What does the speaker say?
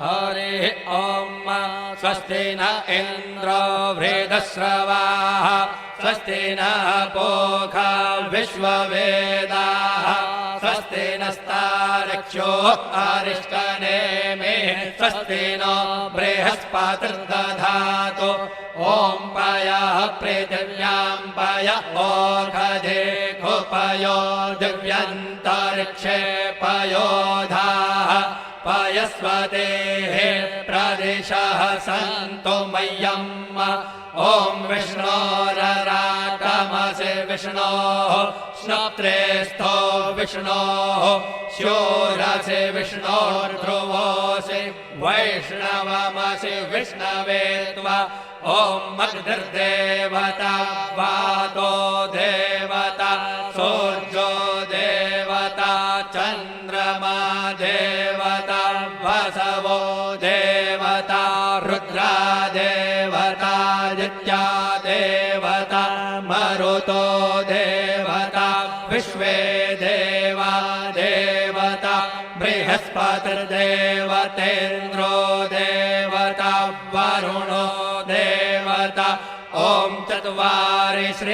हरिः ॐ स्वस्ति न इन्द्रो वृद्धश्रवाः स्वस्ति नः पूषा विश्ववेदाः स्वस्ति नस्तार्क्ष्यो अरिष्टनेमिः स्वस्ति नो बृहस्पतिर्दधातु ॐ पयः पृथिव्यां पय ओषधे कुपयो दिव्यन्तरिक्षे पयोधाः पयस्वतेः प्रदिशः सन्तु मह्यम् ॐ विष्णोरराटमसि विष्णोः श्नोत्रेस्थो विष्णोः शूरसि विष्णोर्ध्रुवोऽसि वैष्णवमसि विष्णवे त्वा ॐ अग्निर्देवता वातो देवता सूर्यो देवता चन्द्रमा देवता वसवो देवता रुद्रा देवता आदित्या देवता मरुतो देवता विश्वे देवा देवता बृहस्पतिर्देवतेन्द्रो देवता वरुणो देवता ॐ चत्वारि श्री